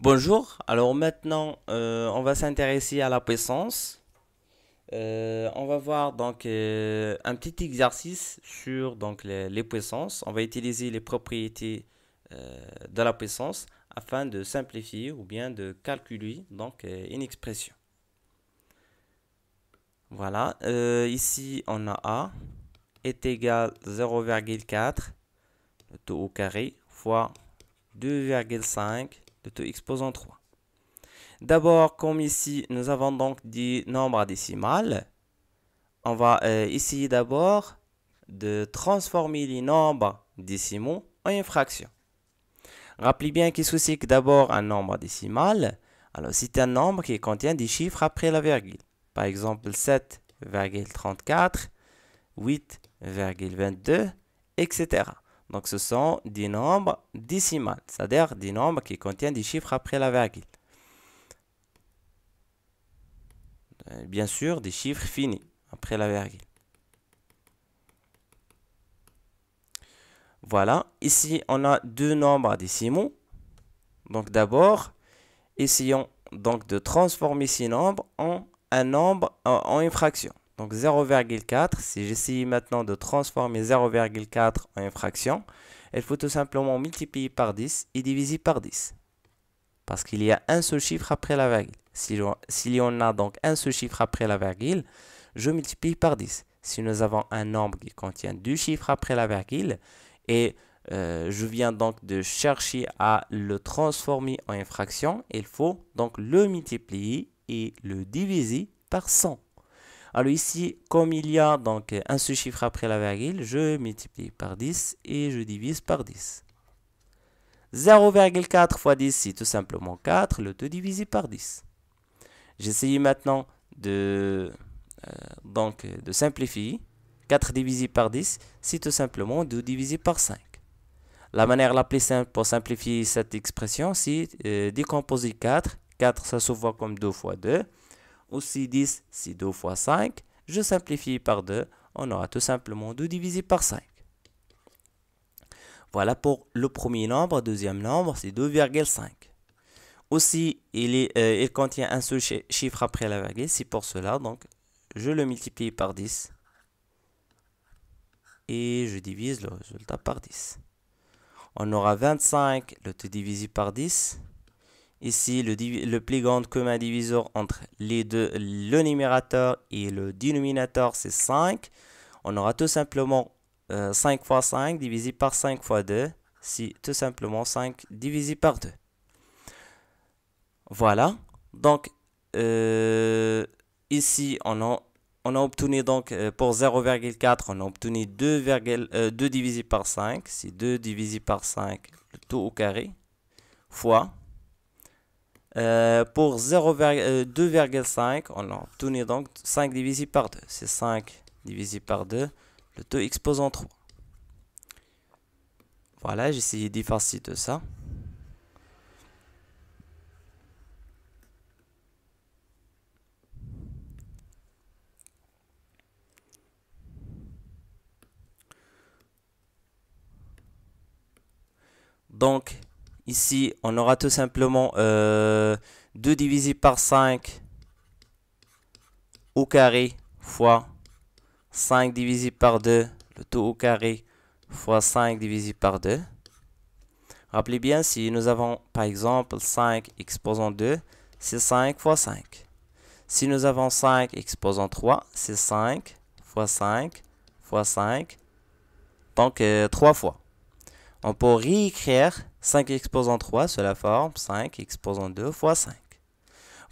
Bonjour, alors maintenant on va s'intéresser à la puissance. On va voir donc un petit exercice sur donc les puissances. On va utiliser les propriétés de la puissance afin de simplifier ou bien de calculer donc une expression. Voilà, ici on a A est égal à 0,4 le tout au carré fois 2,5 le tout exposant 3. D'abord, comme ici, nous avons donc des nombres décimales, on va essayer d'abord de transformer les nombres décimaux en une fraction. Rappelez bien qu'est-ce que c'est que d'abord un nombre décimal. Alors, c'est un nombre qui contient des chiffres après la virgule. Par exemple, 7,34, 8,22, etc. Donc, ce sont des nombres décimales, c'est-à-dire des nombres qui contiennent des chiffres après la virgule. Bien sûr, des chiffres finis après la virgule. Voilà, ici on a deux nombres décimaux. Donc d'abord, essayons donc de transformer ces nombres en un nombre en une fraction. Donc 0,4, si j'essaye maintenant de transformer 0,4 en une fraction, il faut tout simplement multiplier par 10 et diviser par 10. Parce qu'il y a un seul chiffre après la virgule. S'il y en a donc un seul chiffre après la virgule, je multiplie par 10. Si nous avons un nombre qui contient deux chiffres après la virgule, et je viens donc de chercher à le transformer en une fraction, il faut donc le multiplier et le diviser par 100. Alors ici, comme il y a donc un seul chiffre après la virgule, je multiplie par 10 et je divise par 10. 0,4 fois 10, c'est tout simplement 4, le tout divisé par 10. J'essaye maintenant de simplifier. 4 divisé par 10, c'est tout simplement 2 divisé par 5. La manière la plus simple pour simplifier cette expression, c'est décomposer 4. 4, ça se voit comme 2 fois 2. Aussi 10, c'est 2 fois 5. Je simplifie par 2. On aura tout simplement 2 divisé par 5. Voilà pour le premier nombre. Deuxième nombre, c'est 2,5. Aussi, il contient un seul chiffre après la virgule. C'est pour cela, donc, je le multiplie par 10. Et je divise le résultat par 10. On aura 25, le tout divisé par 10. Ici, le plus grand commun diviseur entre les deux, le numérateur et le dénominateur, c'est 5. On aura tout simplement 5 fois 5 divisé par 5 fois 2. C'est tout simplement 5 divisé par 2. Voilà. Donc, ici, on a obtenu donc pour 0,4, on a obtenu 2 divisé par 5. C'est 2 divisé par 5, le tout au carré, fois. Pour 2,5, on a obtenu donc 5 divisé par 2. C'est 5 divisé par 2, le tout exposant 3. Voilà, j'ai essayé d'effacer tout ça. Donc, ici, on aura tout simplement 2 divisé par 5 au carré fois 5 divisé par 2, le tout au carré, fois 5 divisé par 2. Rappelez bien, si nous avons par exemple 5 exposant 2, c'est 5 fois 5. Si nous avons 5 exposant 3, c'est 5 fois 5 fois 5, donc 3 fois. On peut réécrire 5 exposant 3 sous la forme 5 exposant 2 fois 5.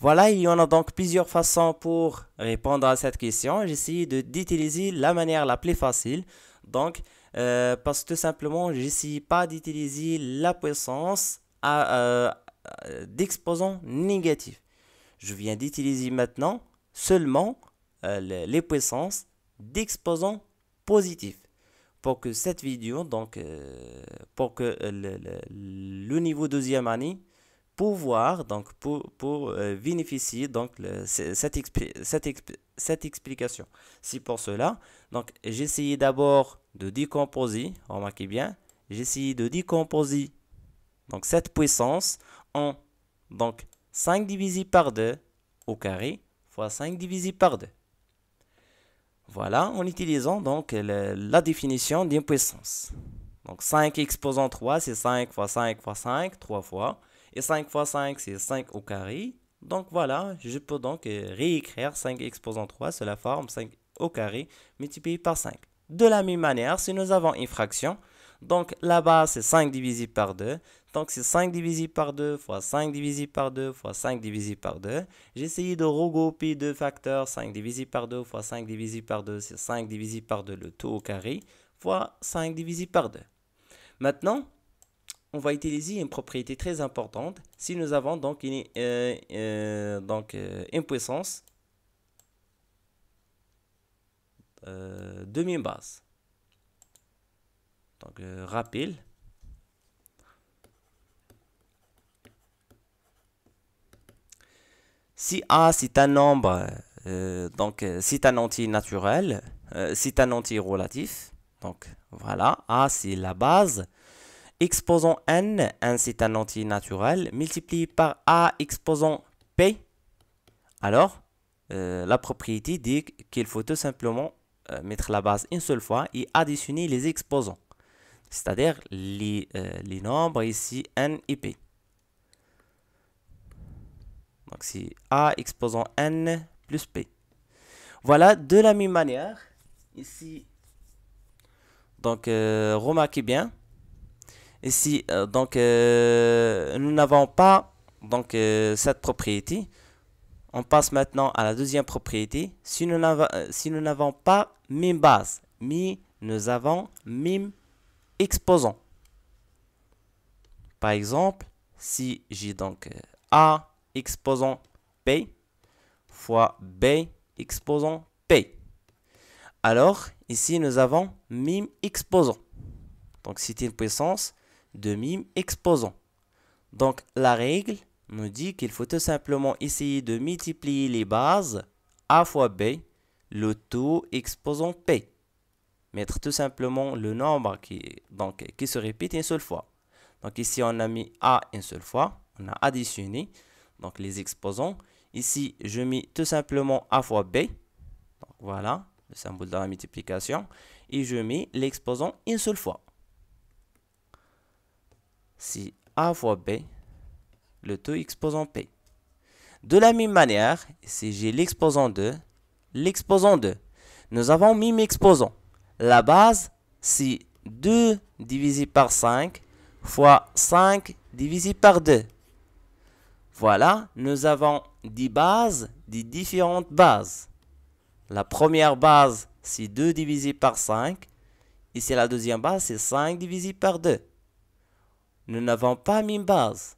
Voilà, il y en a donc plusieurs façons pour répondre à cette question. J'essaie d'utiliser la manière la plus facile. Donc, parce que tout simplement, j'essaie pas d'utiliser la puissance d'exposants négatifs. Je viens d'utiliser maintenant seulement les puissances d'exposants positifs pour que cette vidéo, donc pour que le niveau deuxième année, pouvoir donc pour bénéficier donc cette explication. C'est pour cela, donc j'ai essayé d'abord de décomposer, remarquez bien, j'ai essayé de décomposer donc cette puissance en Donc 5 divisé par 2 au carré fois 5 divisé par 2. Voilà, en utilisant donc la définition d'une puissance. Donc 5 exposant 3, c'est 5 fois 5 fois 5, 3 fois. Et 5 fois 5, c'est 5 au carré. Donc voilà, je peux donc réécrire 5 exposant 3 sous la forme 5 au carré multiplié par 5. De la même manière, si nous avons une fraction, donc la base c'est 5 divisé par 2. Donc c'est 5 divisé par 2 fois 5 divisé par 2 fois 5 divisé par 2. J'ai essayé de regrouper deux facteurs. 5 divisé par 2 fois 5 divisé par 2, c'est 5 divisé par 2 le tout au carré fois 5 divisé par 2. Maintenant, on va utiliser une propriété très importante si nous avons donc une puissance demi-base. Donc, rappel. Si A c'est un nombre, c'est un entier naturel, c'est un entier relatif. Donc voilà, A c'est la base. Exposant n c'est un entier naturel, multiplié par A exposant P. Alors, la propriété dit qu'il faut tout simplement mettre la base une seule fois et additionner les exposants. C'est-à-dire les nombres ici n et P. Donc c'est A exposant n plus P. Voilà, de la même manière, ici, donc remarquez bien, ici, nous n'avons pas cette propriété. On passe maintenant à la deuxième propriété. Si nous n'avons pas même base, mais nous avons même exposant. Par exemple, si j'ai donc A exposant P fois B exposant P. Alors, ici, nous avons même exposant. Donc, c'est une puissance de même exposant. Donc, la règle nous dit qu'il faut tout simplement essayer de multiplier les bases A fois B, le tout exposant P. Mettre tout simplement le nombre qui se répète une seule fois. Donc, ici, on a mis A une seule fois. On a additionné donc les exposants. Ici, je mets tout simplement A fois B. Donc, voilà, le symbole de la multiplication. Et je mets l'exposant une seule fois. Si A fois B, le tout exposant P. De la même manière, si j'ai l'exposant 2, nous avons même exposant. La base, c'est 2 divisé par 5 fois 5 divisé par 2. Voilà, nous avons des bases, des différentes bases. La première base, c'est 2 divisé par 5. Ici, la deuxième base, c'est 5 divisé par 2. Nous n'avons pas même base.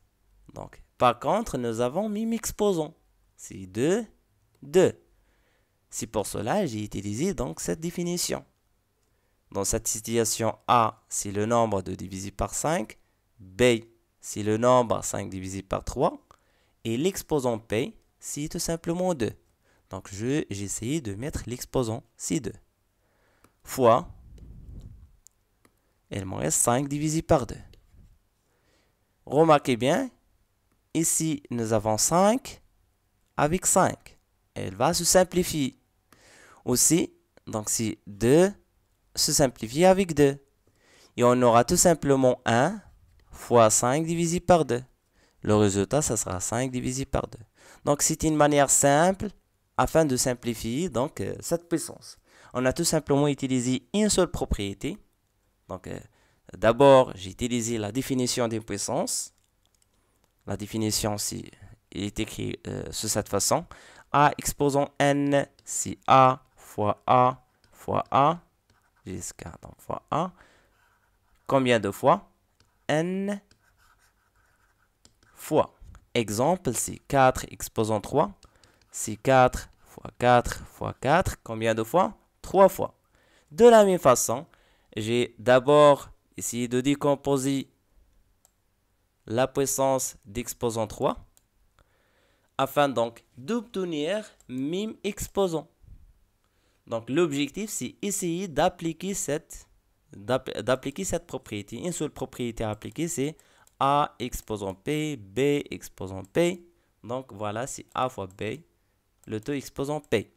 Donc, par contre, nous avons même exposant. C'est 2, 2. C'est pour cela que j'ai utilisé donc cette définition. Dans cette situation, A, c'est le nombre de divisé par 5. B, c'est le nombre 5 divisé par 3. Et l'exposant P, c'est tout simplement 2. Donc, j'ai essayé de mettre l'exposant, c'est 2. Fois, il me reste 5 divisé par 2. Remarquez bien, ici, nous avons 5 avec 5. Elle va se simplifier. Aussi, donc c'est 2 se simplifier avec 2. Et on aura tout simplement 1 fois 5 divisé par 2. Le résultat, ça sera 5 divisé par 2. Donc, c'est une manière simple afin de simplifier donc, cette puissance. On a tout simplement utilisé une seule propriété. Donc, d'abord, j'ai utilisé la définition d'une puissance. La définition, est écrite de cette façon. A exposant n, c'est A fois A fois A jusqu'à donc fois A. Combien de fois? N fois. Exemple, c'est 4 exposant 3. C'est 4 fois 4 fois 4. Combien de fois? 3 fois. De la même façon, j'ai d'abord essayé de décomposer la puissance d'exposant 3 afin donc d'obtenir même exposant. Donc l'objectif, c'est essayer d'appliquer cette propriété. Une seule propriété à appliquer, c'est A exposant P, B exposant P. Donc voilà, c'est A fois B, le taux exposant P.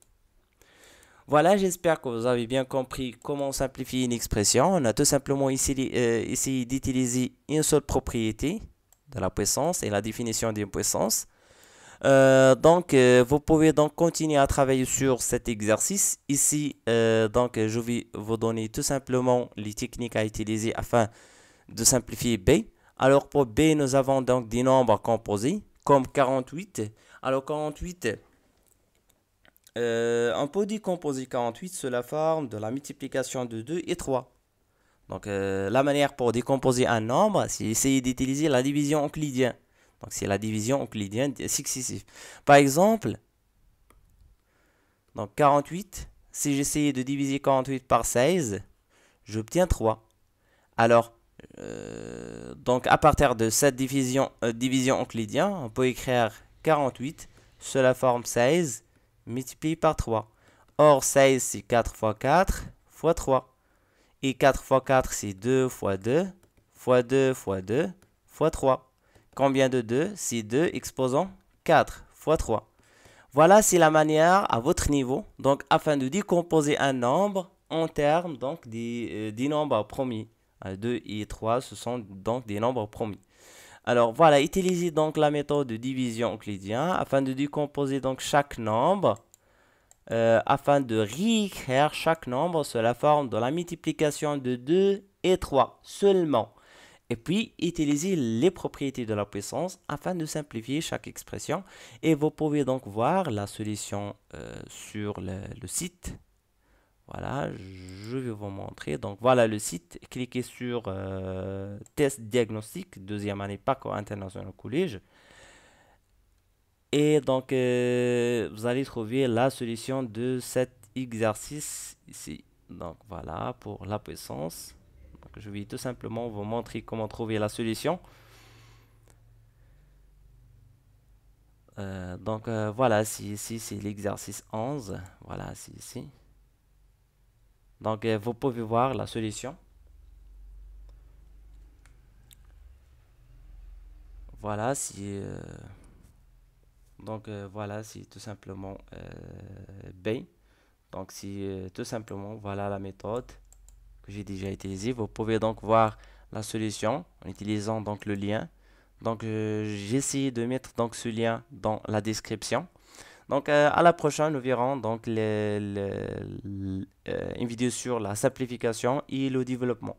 Voilà, j'espère que vous avez bien compris comment simplifier une expression. On a tout simplement essayé d'utiliser une seule propriété de la puissance et la définition d'une puissance. Vous pouvez donc continuer à travailler sur cet exercice. Ici, je vais vous donner tout simplement les techniques à utiliser afin de simplifier B. Alors, pour B, nous avons donc des nombres composés, comme 48. Alors, 48, on peut décomposer 48 sous la forme de la multiplication de 2 et 3. Donc, la manière pour décomposer un nombre, c'est essayer d'utiliser la division euclidienne. Donc, c'est la division euclidienne successive. Par exemple, donc 48, si j'essayais de diviser 48 par 16, j'obtiens 3. Alors, donc à partir de cette division euclidienne, on peut écrire 48 sous la forme 16 multiplié par 3. Or, 16, c'est 4 fois 4 fois 3. Et 4 fois 4, c'est 2 fois 2 fois 2 fois 2 fois 3. Combien de 2? C'est 2 exposant 4 fois 3. Voilà, c'est la manière à votre niveau, donc afin de décomposer un nombre en termes donc des nombres premiers. 2 et 3, ce sont donc des nombres premiers. Alors voilà, utilisez donc la méthode de division euclidienne afin de décomposer donc chaque nombre, afin de réécrire chaque nombre sous la forme de la multiplication de 2 et 3 seulement. Et puis, utilisez les propriétés de la puissance afin de simplifier chaque expression. Et vous pouvez donc voir la solution sur le site. Voilà, je vais vous montrer. Donc, voilà le site. Cliquez sur Test diagnostic, deuxième année Parcours International Collège. Et donc, vous allez trouver la solution de cet exercice ici. Donc, voilà pour la puissance. Je vais tout simplement vous montrer comment trouver la solution. Voilà, ici c'est l'exercice 11. Voilà, c'est ici. Donc vous pouvez voir la solution. Voilà, voilà, c'est tout simplement B. Donc c'est tout simplement voilà la méthode que j'ai déjà utilisé. Vous pouvez donc voir la solution en utilisant donc le lien. Donc j'ai essayé de mettre donc ce lien dans la description. Donc à la prochaine, nous verrons donc une vidéo sur la simplification et le développement.